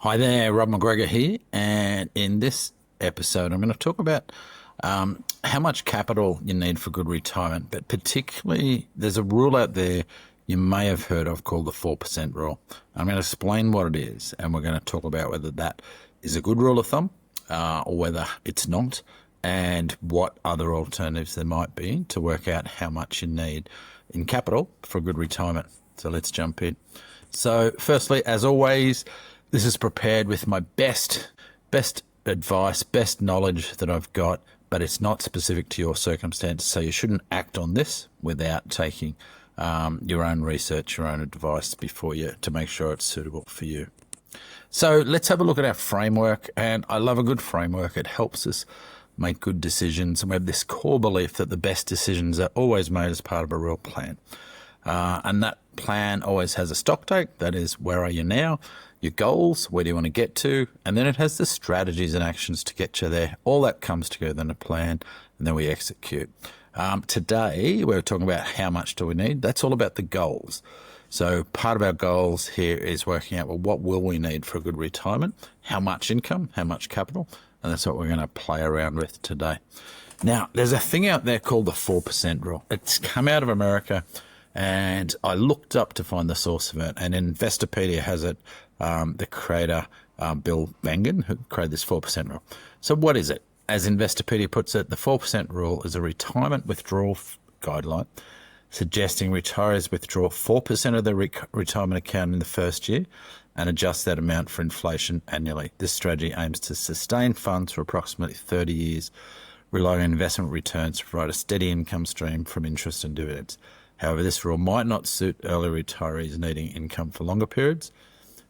Hi there, Rob McGregor here, and in this episode I'm going to talk about how much capital you need for good retirement, but particularly there's a rule out there you may have heard of called the 4% rule. I'm going to explain what it is, and we're going to talk about whether that is a good rule of thumb or whether it's not, and what other alternatives there might be to work out how much you need in capital for good retirement. So let's jump in. So firstly, as always, this is prepared with my best advice, best knowledge that I've got, but it's not specific to your circumstance. So you shouldn't act on this without taking your own research, your own advice before you to make sure it's suitable for you. So let's have a look at our framework. And I love a good framework. It helps us make good decisions. And we have this core belief that the best decisions are always made as part of a real plan. And that plan always has a stock take. That is, where are you now? Your goals, where do you want to get to? And then it has the strategies and actions to get you there. All that comes together in a plan, and then we execute. Today, we're talking about how much do we need. That's all about the goals. So part of our goals here is working out, well, what will we need for a good retirement? How much income? How much capital? And that's what we're going to play around with today. Now, there's a thing out there called the 4% rule. It's come out of America, and I looked up to find the source of it, and Investopedia has it. The creator, Bill Bengen, who created this 4% rule. So what is it? As Investopedia puts it, the 4% rule is a retirement withdrawal guideline suggesting retirees withdraw 4% of their retirement account in the first year and adjust that amount for inflation annually. This strategy aims to sustain funds for approximately 30 years, relying on investment returns to provide a steady income stream from interest and dividends. However, this rule might not suit early retirees needing income for longer periods.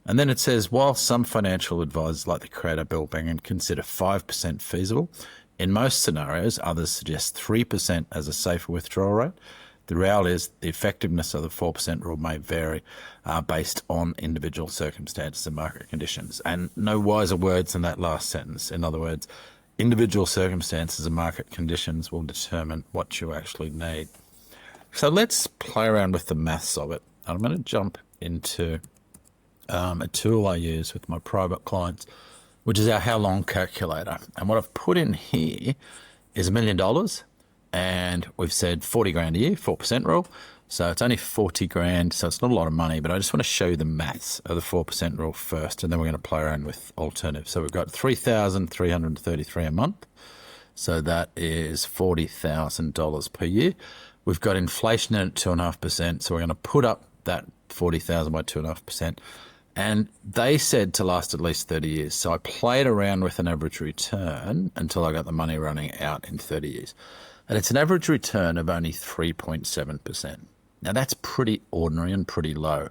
And then it says, while some financial advisors like the creator Bill Bengen consider 5% feasible, in most scenarios, others suggest 3% as a safer withdrawal rate. The reality is the effectiveness of the 4% rule may vary based on individual circumstances and market conditions. And no wiser words than that last sentence. In other words, individual circumstances and market conditions will determine what you actually need. So let's play around with the maths of it. I'm going to jump into a tool I use with my private clients, which is our how long calculator. And what I've put in here is $1 million, and we've said 40 grand a year, 4% rule. So it's only 40 grand, so it's not a lot of money, but I just want to show you the maths of the 4% rule first, and then we're going to play around with alternatives. So we've got $3,333 a month. So that is $40,000 per year. We've got inflation in at 2.5%, so we're going to put up that 40,000 by 2.5%. And they said to last at least 30 years. So I played around with an average return until I got the money running out in 30 years. And it's an average return of only 3.7%. Now that's pretty ordinary and pretty low.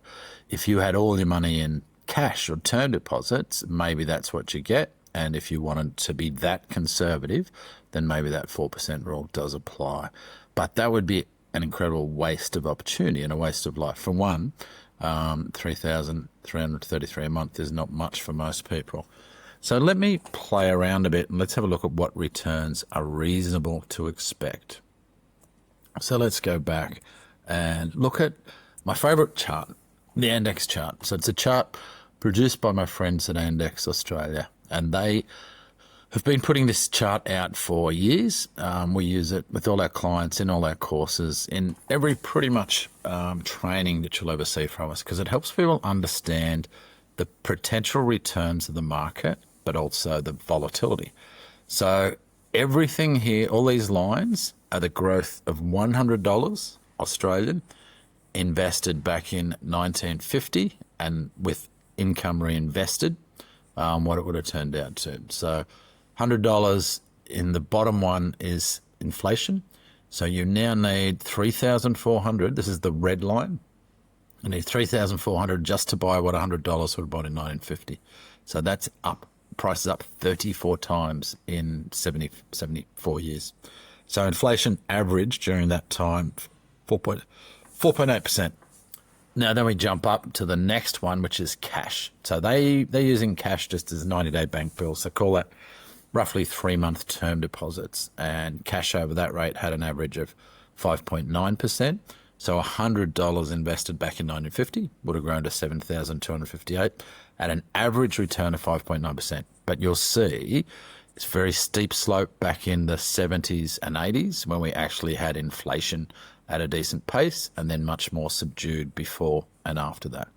If you had all your money in cash or term deposits, maybe that's what you get. And if you wanted to be that conservative, then maybe that 4% rule does apply. But that would be an incredible waste of opportunity and a waste of life. For one, $3,333 a month is not much for most people. So let me play around a bit and let's have a look at what returns are reasonable to expect. So let's go back and look at my favorite chart, the Index chart. So it's a chart produced by my friends at Index Australia, and they have been putting this chart out for years. We use it with all our clients in all our courses, in every pretty much training that you'll ever see from us, because it helps people understand the potential returns of the market, but also the volatility. So everything here, all these lines are the growth of $100 Australian invested back in 1950 and with income reinvested, what it would have turned out to. So $100 in the bottom one is inflation. So you now need 3,400. This is the red line. You need 3,400 just to buy what $100 would have bought in 1950. So that's up. Price is up 34 times in 74 years. So inflation average during that time, 4.8%. Now then we jump up to the next one, which is cash. So they're using cash just as 90-day bank bills. So call that roughly 3-month term deposits, and cash over that rate had an average of 5.9%. So $100 invested back in 1950 would have grown to 7,258, at an average return of 5.9%. But you'll see it's a very steep slope back in the 70s and 80s when we actually had inflation at a decent pace, and then much more subdued before and after that.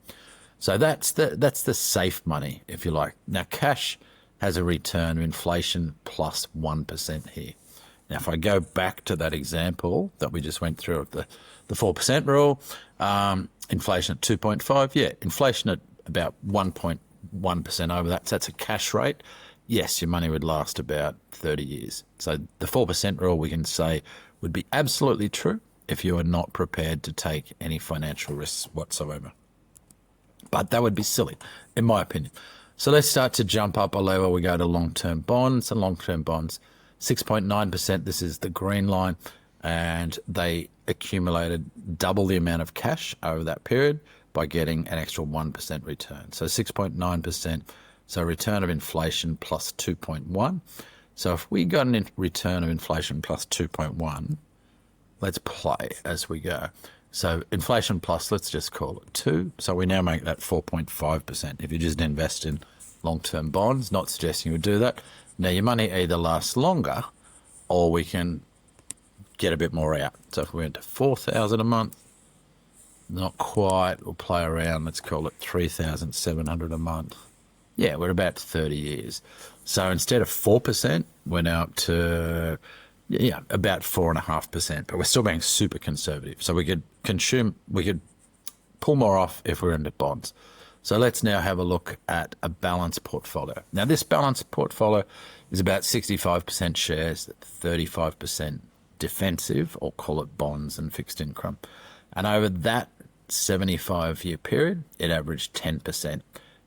So that's the safe money, if you like. Now, cash has a return of inflation plus 1% here. Now, if I go back to that example that we just went through of the 4% rule, inflation at 2.5, yeah, inflation at about 1.1% over that, so that's a cash rate. Yes, your money would last about 30 years. So the 4% rule, we can say, would be absolutely true if you are not prepared to take any financial risks whatsoever. But that would be silly, in my opinion. So let's start to jump up a level. We go to long-term bonds, and long-term bonds, 6.9%, this is the green line, and they accumulated double the amount of cash over that period by getting an extra 1% return. So 6.9%, so return of inflation plus 2.1. So if we got a return of inflation plus 2.1, let's play as we go. So inflation plus, let's just call it 2. So we now make that 4.5% if you just invest in long-term bonds. Not suggesting you would do that. Now, your money either lasts longer or we can get a bit more out. So if we went to $4,000 a month, not quite, we'll play around, let's call it $3,700 a month. Yeah, we're about 30 years. So instead of 4%, we're now up to about 4.5%, but we're still being super conservative. So we could pull more off if we're into bonds. So let's now have a look at a balanced portfolio. Now, this balanced portfolio is about 65% shares, 35% defensive, or call it bonds and fixed income. And over that 75-year period, it averaged 10%.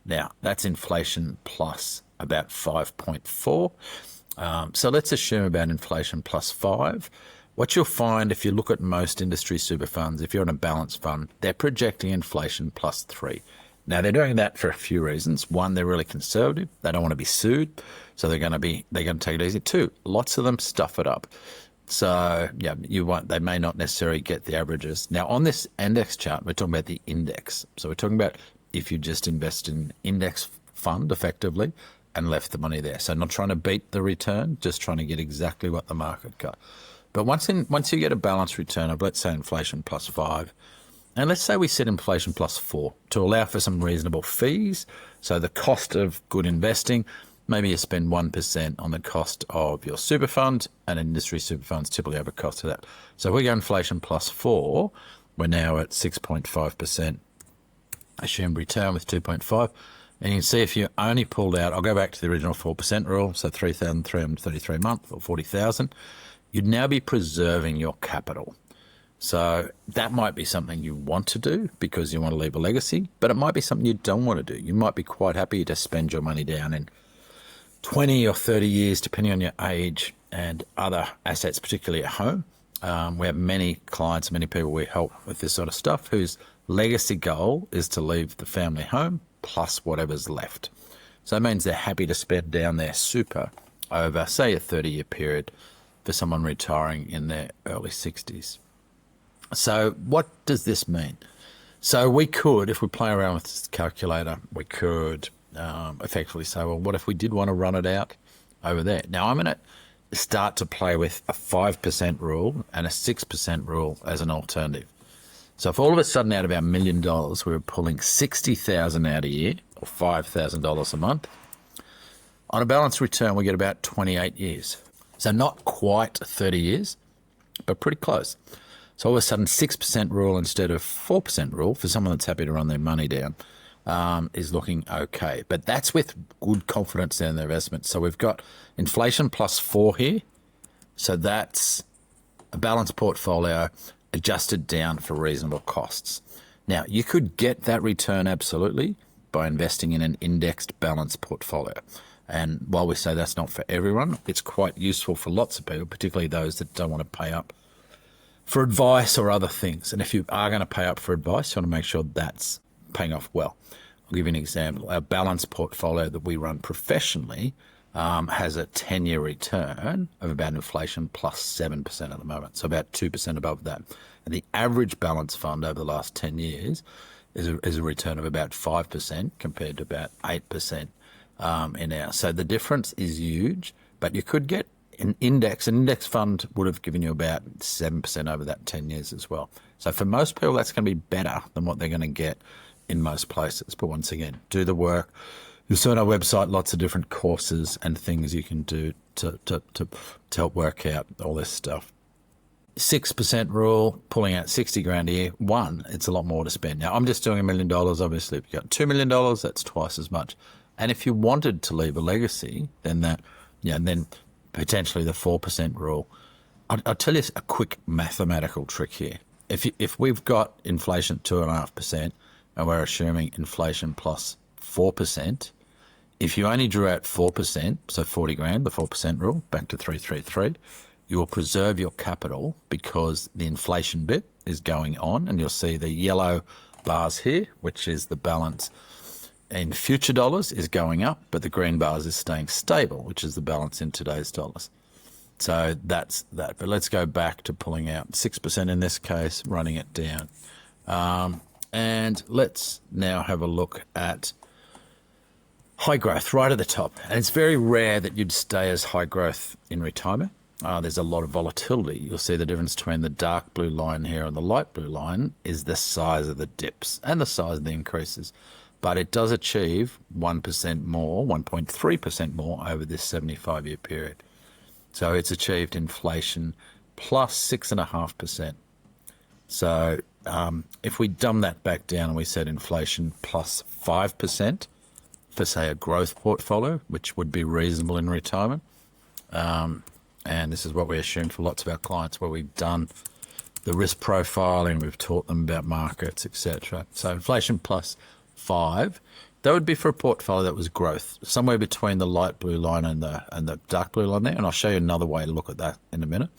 Now, that's inflation plus about 5.4. So let's assume about inflation plus 5. What you'll find if you look at most industry super funds, if you're in a balanced fund, they're projecting inflation plus 3. Now, they're doing that for a few reasons. One, they're really conservative. They don't want to be sued, so they're going to take it easy. Two, lots of them stuff it up. So, yeah, they may not necessarily get the averages. Now, on this index chart, we're talking about the index. So we're talking about if you just invest in index fund effectively and left the money there. So not trying to beat the return, just trying to get exactly what the market got. But once you get a balanced return of, let's say, inflation plus 5, and let's say we set inflation plus 4 to allow for some reasonable fees. So the cost of good investing, maybe you spend 1% on the cost of your super fund, and industry super funds typically have a cost of that. So if we go inflation plus 4, we're now at 6.5%. Assumed return with 2.5. And you can see if you only pulled out, I'll go back to the original 4% rule, so 3,333 a month or 40,000, you'd now be preserving your capital. So that might be something you want to do because you want to leave a legacy, but it might be something you don't want to do. You might be quite happy to spend your money down in 20 or 30 years, depending on your age and other assets, particularly at home. We have many clients, many people we help with this sort of stuff whose legacy goal is to leave the family home plus whatever's left. So it means they're happy to spend down their super over, say, a 30-year period for someone retiring in their early 60s. So what does this mean? So we could, if we play around with this calculator, we could effectively say, well, what if we did want to run it out over there? Now, I'm going to start to play with a 5% rule and a 6% rule as an alternative. So if all of a sudden out of our $1 million, we were pulling $60,000 out a year or $5,000 a month, on a balanced return, we get about 28 years. So not quite 30 years, but pretty close. So all of a sudden, 6% rule instead of 4% rule for someone that's happy to run their money down is looking okay. But that's with good confidence in their investment. So we've got inflation plus 4 here. So that's a balanced portfolio adjusted down for reasonable costs. Now, you could get that return absolutely by investing in an indexed balanced portfolio. And while we say that's not for everyone, it's quite useful for lots of people, particularly those that don't want to pay up for advice or other things. And if you are going to pay up for advice, you want to make sure that's paying off well. I'll give you an example. Our balanced portfolio that we run professionally has a 10-year return of about inflation plus 7% at the moment, so about 2% above that. And the average balance fund over the last 10 years is a return of about 5% compared to about 8% in ours. So the difference is huge, but you could get an index fund would have given you about 7% over that 10 years as well. So for most people, that's going to be better than what they're going to get in most places. But once again, do the work. You'll see on our website lots of different courses and things you can do to help work out all this stuff. 6% rule, pulling out 60 grand a year. One, it's a lot more to spend. Now, I'm just doing $1 million. Obviously, if you've got $2 million, that's twice as much. And if you wanted to leave a legacy, then then potentially the 4% rule. I'll tell you a quick mathematical trick here. If we've got inflation 2.5% and we're assuming inflation plus 4%, if you only drew out 4%, so 40 grand, the 4% rule, back to 333, you will preserve your capital because the inflation bit is going on, and you'll see the yellow bars here, which is the balance in future dollars, is going up, but the green bars is staying stable, which is the balance in today's dollars. So that's that. But let's go back to pulling out 6% in this case, running it down. And let's now have a look at high growth right at the top. And it's very rare that you'd stay as high growth in retirement. There's a lot of volatility. You'll see the difference between the dark blue line here and the light blue line is the size of the dips and the size of the increases. But it does achieve 1% more, 1.3% more over this 75-year period. So it's achieved inflation plus 6.5%. So if we dumb that back down and we said inflation plus 5% for, say, a growth portfolio, which would be reasonable in retirement, and this is what we assume for lots of our clients where we've done the risk profiling, we've taught them about markets, etc. So inflation plus 5, that would be for a portfolio that was growth, somewhere between the light blue line and the dark blue line there. And I'll show you another way to look at that in a minute.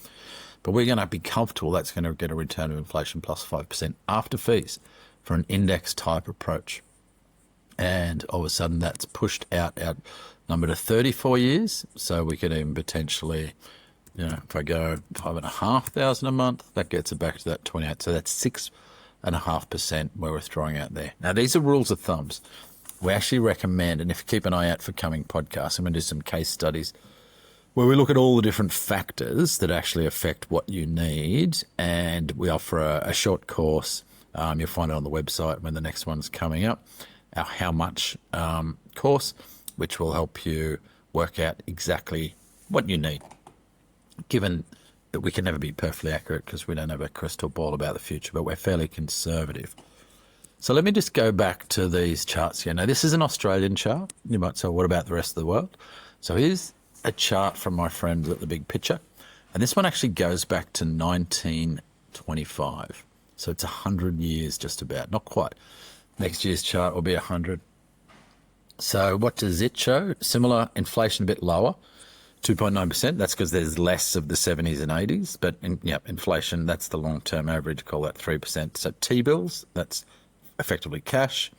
But we're going to be comfortable that's going to get a return of inflation plus 5% after fees for an index type approach. And all of a sudden that's pushed out our number to 34 years. So we could even potentially, if I go 5,500 a month, that gets it back to that 28. So that's 6.5% where we're throwing out there. Now, these are rules of thumbs. We actually recommend, and if you keep an eye out for coming podcasts, I'm going to do some case studies where we look at all the different factors that actually affect what you need. And we offer a short course. You'll find it on the website when the next one's coming up. Our How Much course, which will help you work out exactly what you need, given that we can never be perfectly accurate because we don't have a crystal ball about the future, but we're fairly conservative. So let me just go back to these charts here. Now, this is an Australian chart. You might say, what about the rest of the world? So here's a chart from my friends at the Big Picture. And this one actually goes back to 1925. So it's 100 years just about, not quite. Next year's chart will be 100. So what does it show? Similar inflation, a bit lower, 2.9%. That's because there's less of the 70s and 80s. But inflation, that's the long-term average, call that 3%. So T-bills, that's effectively cash.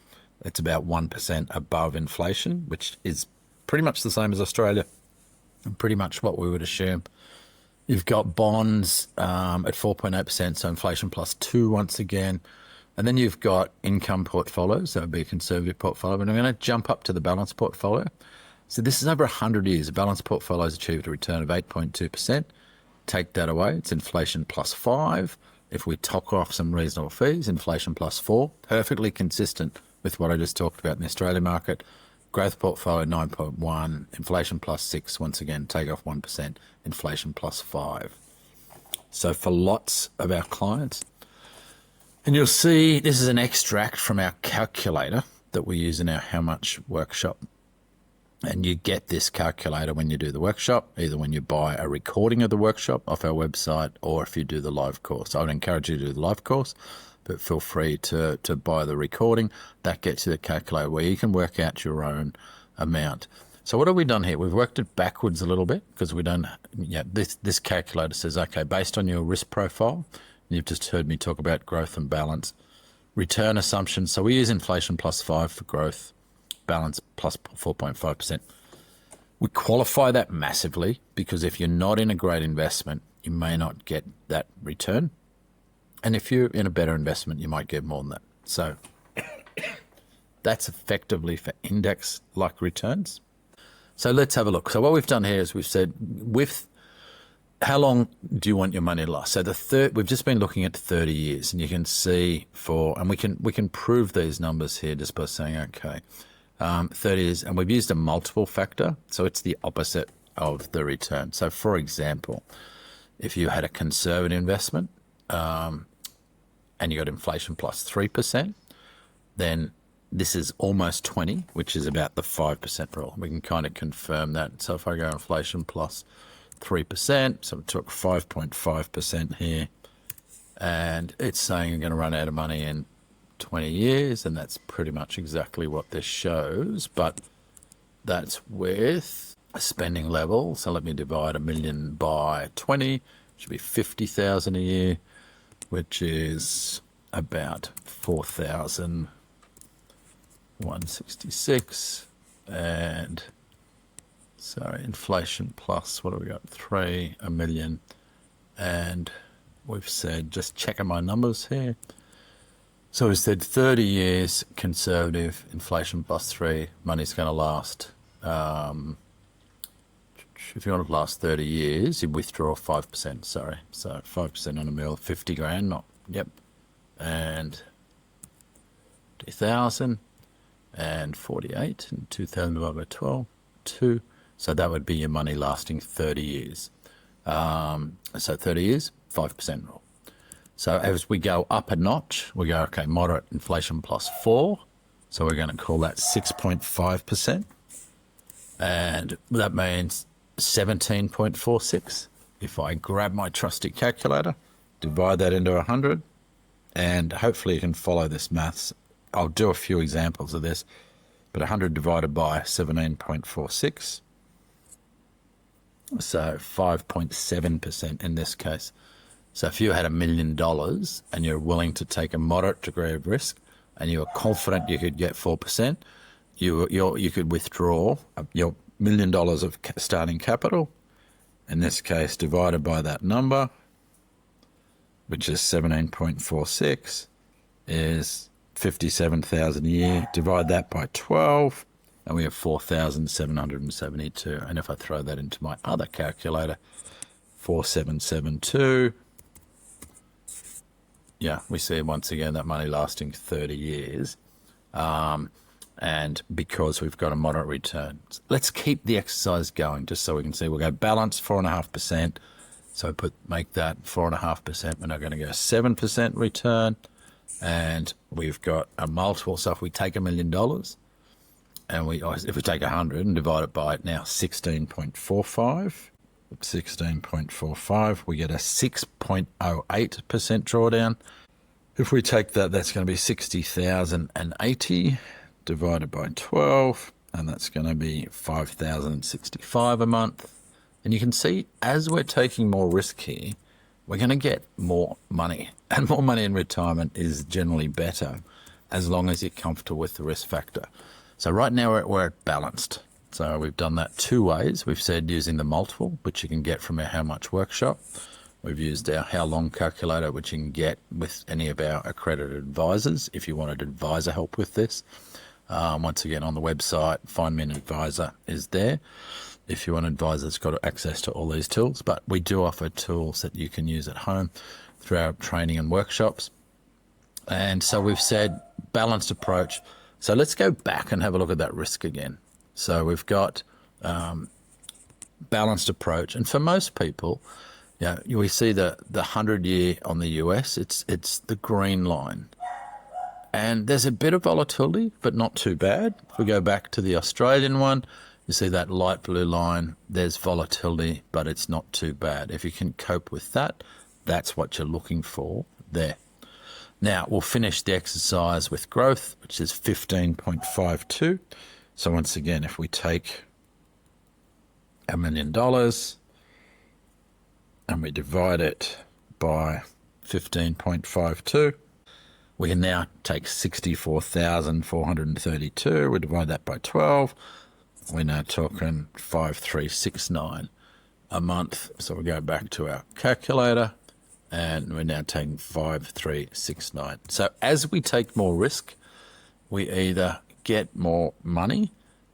It's about 1% above inflation, which is pretty much the same as Australia and pretty much what we would assume. You've got bonds at 4.8%, so inflation plus 2 once again. And then you've got income portfolios, so it would be a conservative portfolio. But I'm going to jump up to the balanced portfolio. So this is over 100 years. A balanced portfolio has achieved a return of 8.2%. Take that away, it's inflation plus 5. If we top off some reasonable fees, inflation plus 4. Perfectly consistent with what I just talked about in the Australian market. Growth portfolio 9.1, inflation plus 6. Once again, take off 1%, inflation plus 5. So for lots of our clients, and you'll see this is an extract from our calculator that we use in our How Much workshop. And you get this calculator when you do the workshop, either when you buy a recording of the workshop off our website or if you do the live course. I would encourage you to do the live course, but feel free to buy the recording. That gets you the calculator where you can work out your own amount. So what have we done here? We've worked it backwards a little bit because we don't, this calculator says, okay, based on your risk profile, you've just heard me talk about growth and balance, return assumptions. So we use inflation plus 5 for growth, balance plus 4.5%. We qualify that massively because if you're not in a great investment, you may not get that return. And if you're in a better investment, you might get more than that. So That's effectively for index-like returns. So let's have a look. So what we've done here is we've said, with how long do you want your money to last? So we've just been looking at 30 years, and you can see and we can prove these numbers here just by saying, okay, 30 years, and we've used a multiple factor, so it's the opposite of the return. So for example, if you had a conservative investment and you got inflation plus 3%, then this is almost 20, which is about the 5% rule. We can kind of confirm that. So if I go inflation plus 3%, so we took 5.5% here, and it's saying you're going to run out of money in 20 years, and that's pretty much exactly what this shows, but that's with a spending level. So let me divide 1 million by 20, should be 50,000 a year, which is about 4,166, and so inflation plus, what do we got? 3, 1 million, and we've said, just checking my numbers here. So we said 30 years conservative, inflation plus 3, money's going to last. If you want to last 30 years, you withdraw 5%, sorry. So 5% on a mil, 50 grand, not, yep. And 2,000 and 48, and 2,000 divided by 12, 2. So that would be your money lasting 30 years. So 30 years, 5% rule. So as we go up a notch, we go, okay, moderate inflation plus 4. So we're going to call that 6.5%. And that means 17.46. If I grab my trusty calculator, divide that into 100, and hopefully you can follow this maths. I'll do a few examples of this, but 100 divided by 17.46. So 5.7% in this case. So if you had $1 million and you're willing to take a moderate degree of risk, and you were confident you could get 4%, you could withdraw your $1 million of starting capital, in this case divided by that number, which is 17.46, is 57,000 a year. Divide that by 12, and we have 4,772. And if I throw that into my other calculator, 4772. Yeah, we see once again that money lasting 30 years. And because we've got a moderate return. Let's keep the exercise going just so we can see. We'll go balance 4.5%. So make that 4.5%. We're not going to go 7% return. And we've got a multiple. So if we take $1 million, and if we take 100 and divide it by now 16.45, we get a 6.08% drawdown. If we take that, that's going to be 60,080 divided by 12, and that's going to be 5,065 a month. And you can see, as we're taking more risk here, we're going to get more money, and more money in retirement is generally better as long as you're comfortable with the risk factor. So right now we're at balanced. So we've done that 2 ways. We've said using the multiple, which you can get from our How Much workshop. We've used our How Long calculator, which you can get with any of our accredited advisors if you wanted advisor help with this. Once again, on the website, Find Me an Advisor is there. If you want an advisor that's got access to all these tools, but we do offer tools that you can use at home through our training and workshops. And so we've said balanced approach. So let's go back and have a look at that risk again. So we've got balanced approach. And for most people, we see the 100-year on the US, it's the green line. And there's a bit of volatility, but not too bad. If we go back to the Australian one, you see that light blue line, there's volatility, but it's not too bad. If you can cope with that, that's what you're looking for there. Now, we'll finish the exercise with growth, which is 15.52. So once again, if we take $1 million and we divide it by 15.52, we can now take 64,432. We divide that by 12. We're now talking 5,369 a month. So we go back to our calculator, and we're now taking 5,369. So as we take more risk, we either get more money.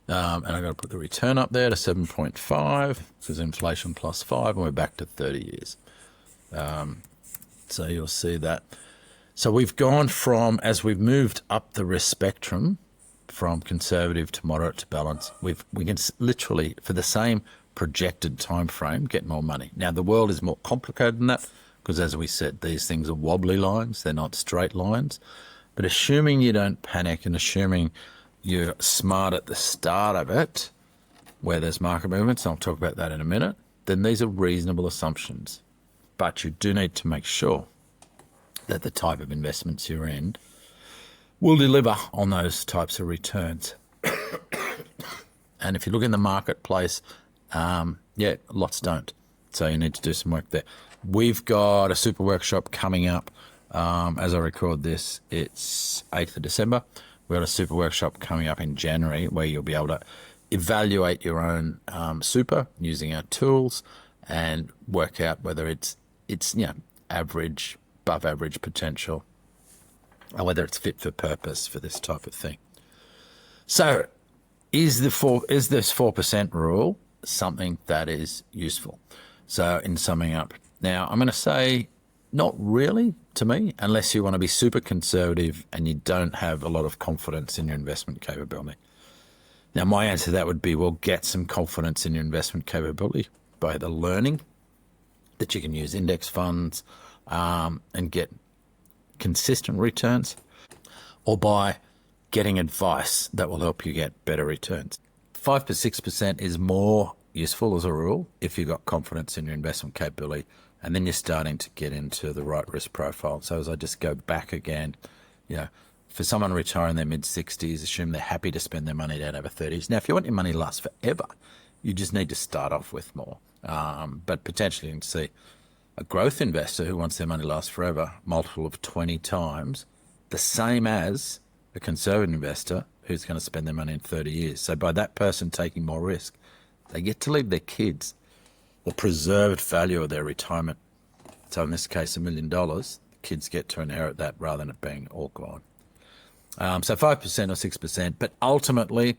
And I've got to put the return up there to 7.5 because inflation plus 5, and we're back to 30 years. So you'll see that. So we've gone from, as we've moved up the risk spectrum from conservative to moderate to balance, we can literally, for the same projected time frame, get more money. Now, the world is more complicated than that because, as we said, these things are wobbly lines. They're not straight lines. But assuming you don't panic and assuming you're smart at the start of it, where there's market movements, and I'll talk about that in a minute, then these are reasonable assumptions. But you do need to make sure that the type of investments you're in will deliver on those types of returns. And if you look in the marketplace, lots don't. So you need to do some work there. We've got a super workshop coming up. As I record this, it's 8th of December. We've got a super workshop coming up in January where you'll be able to evaluate your own super using our tools and work out whether it's average, above average potential, or whether it's fit for purpose for this type of thing. So is this 4% rule something that is useful? So in summing up, now I'm going to say not really to me, unless you want to be super conservative and you don't have a lot of confidence in your investment capability. Now, my answer to that would be, well, get some confidence in your investment capability by the learning that you can use index funds and get consistent returns, or by getting advice that will help you get better returns. 5 to 6% is more useful as a rule if you've got confidence in your investment capability, and then you're starting to get into the right risk profile. So as I just go back again, for someone retiring in their mid-60s, assume they're happy to spend their money down over 30s. Now, if you want your money to last forever, you just need to start off with more. But potentially you can see a growth investor who wants their money to last forever, multiple of 20 times, the same as a conservative investor who's going to spend their money in 30 years. So by that person taking more risk, they get to leave their kids the preserved value of their retirement. So in this case, $1 million, the kids get to inherit that rather than it being all gone. So 5% or 6%, but ultimately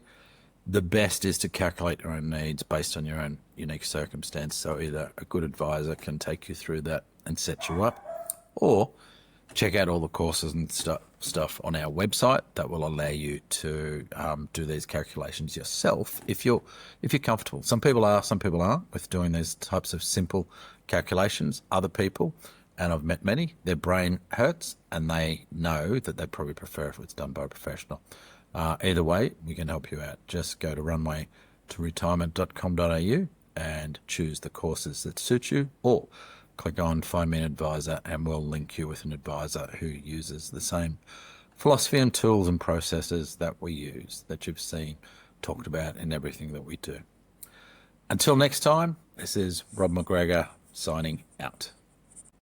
the best is to calculate your own needs based on your own unique circumstance. So either a good advisor can take you through that and set you up, or check out all the courses and stuff on our website that will allow you to do these calculations yourself if you're comfortable. Some people are, some people aren't with doing these types of simple calculations. Other people, and I've met many, their brain hurts and they know that they probably prefer if it's done by a professional. Either way, we can help you out. Just go to runway to retirement.com.au and choose the courses that suit you, or click on Find Me an Advisor and we'll link you with an advisor who uses the same philosophy and tools and processes that we use, that you've seen talked about in everything that we do. Until next time, this is Rob McGregor signing out.